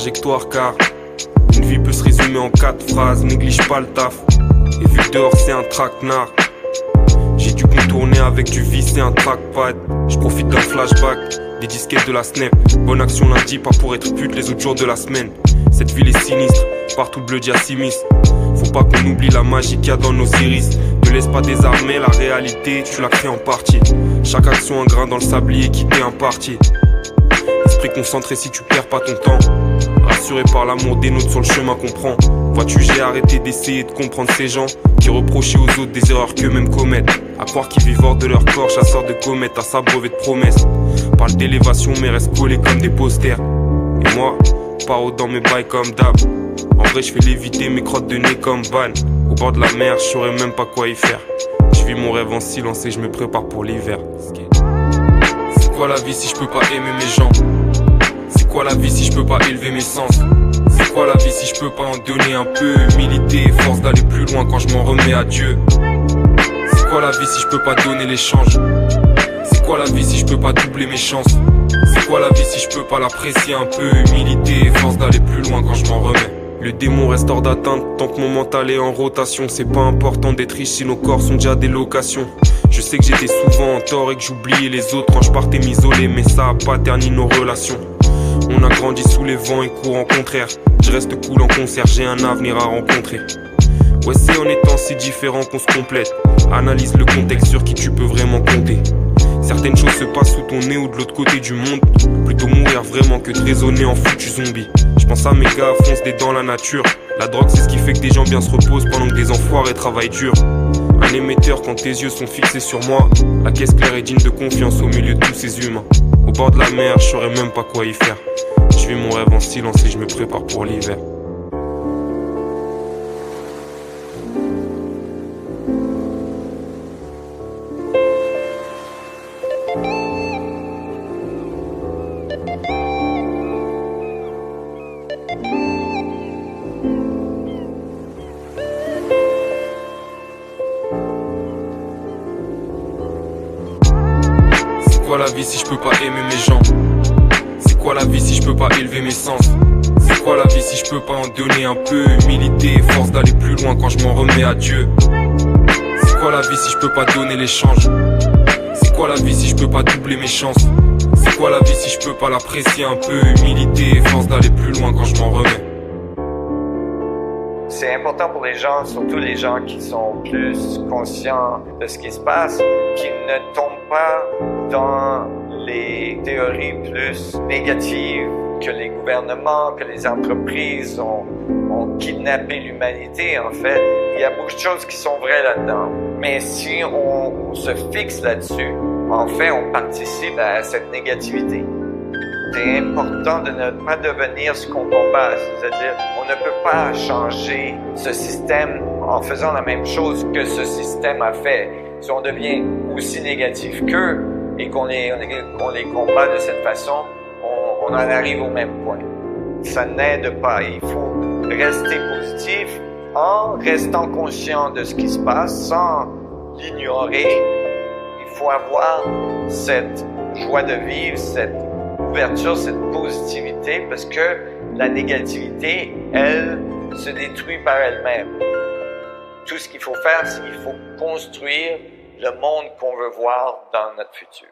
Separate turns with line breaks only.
trajectoire car une vie peut se résumer en 4 phrases. Néglige pas le taf, et vu que dehors c'est un traquenard, j'ai dû contourner avec du vis et un trackpad. Je profite d'un flashback, des disquettes de la Snap. Bonne action lundi, pas pour être pute les autres jours de la semaine. Cette ville est sinistre, partout bleu diacimis. Faut pas qu'on oublie la magie qu'il y a dans nos iris. Ne laisse pas désarmer la réalité, tu la crées en partie. Chaque action un grain dans le sablier qui t'est imparti. Esprit concentré si tu perds pas ton temps. Rassuré par l'amour des nôtres sur le chemin qu'on prend. Vois-tu, j'ai arrêté d'essayer de comprendre ces gens qui reprochaient aux autres des erreurs qu'eux-mêmes commettent. À croire qu'ils vivent hors de leur corps, chasseurs de comètes, à s'abreuver de promesses. Parle d'élévation mais reste collés comme des posters. Et moi, paro dans mes bails comme d'hab. En vrai je fais léviter mes crottes de nez comme Van. Au bord de la mer, je saurais même pas quoi y faire. Je vis mon rêve en silence et je me prépare pour l'hiver. C'est quoi la vie si je peux pas aimer mes gens? C'est quoi la vie si je peux pas élever mes sens? C'est quoi la vie si je peux pas en donner un peu? Humilité et force d'aller plus loin quand je m'en remets à Dieu. C'est quoi la vie si je peux pas donner l'échange? C'est quoi la vie si je peux pas doubler mes chances? C'est quoi la vie si je peux pas l'apprécier un peu? Humilité et force d'aller plus loin quand je m'en remets. Le démon reste hors d'atteinte tant que mon mental est en rotation. C'est pas important d'être riche si nos corps sont déjà des locations. Je sais que j'étais souvent en tort et que j'oubliais les autres quand je partais m'isoler, mais ça a pas terni nos relations. On a grandi sous les vents et courants contraires. Je reste cool en concert, j'ai un avenir à rencontrer. Ouais, c'est en étant si différent qu'on se complète. Analyse le contexte sur qui tu peux vraiment compter. Certaines choses se passent sous ton nez ou de l'autre côté du monde. Plutôt mourir vraiment que de raisonner en foutu zombie. Je pense à mes gars fonce des dans la nature. La drogue c'est ce qui fait que des gens bien se reposent pendant que des enfoirés travaillent dur. Un émetteur quand tes yeux sont fixés sur moi. La caisse claire est digne de confiance au milieu de tous ces humains. Au bord de la mer, je saurais même pas quoi y faire. Je vis mon rêve en silence et je me prépare pour l'hiver. C'est quoi la vie si je peux pas aimer mes gens? C'est quoi la vie si je peux pas élever mes sens? C'est quoi la vie si je peux pas en donner un peu? Humilité et force d'aller plus loin quand je m'en remets à Dieu. C'est quoi la vie si je peux pas donner l'échange? C'est quoi la vie si je peux pas doubler mes chances? C'est quoi la vie si je peux pas l'apprécier un peu? Humilité et force d'aller plus loin quand je m'en remets.
C'est important pour les gens, surtout les gens qui sont plus conscients de ce qui se passe, qui ne tombent pas dans les théories plus négatives que les gouvernements, que les entreprises ont kidnappé l'humanité. En fait, il y a beaucoup de choses qui sont vraies là-dedans. Mais si on se fixe là-dessus, en fait, on participe à cette négativité. C'est important de ne pas devenir ce qu'on combat, c'est-à-dire on ne peut pas changer ce système en faisant la même chose que ce système a fait. Si on devient aussi négatif qu'eux et qu'on les combat de cette façon, on en arrive au même point. Ça n'aide pas, il faut rester positif en restant conscient de ce qui se passe sans l'ignorer. Il faut avoir cette joie de vivre, cette ouverture, cette positivité, parce que la négativité, elle, se détruit par elle-même. Tout ce qu'il faut faire, c'est qu'il faut construire le monde qu'on veut voir dans notre futur.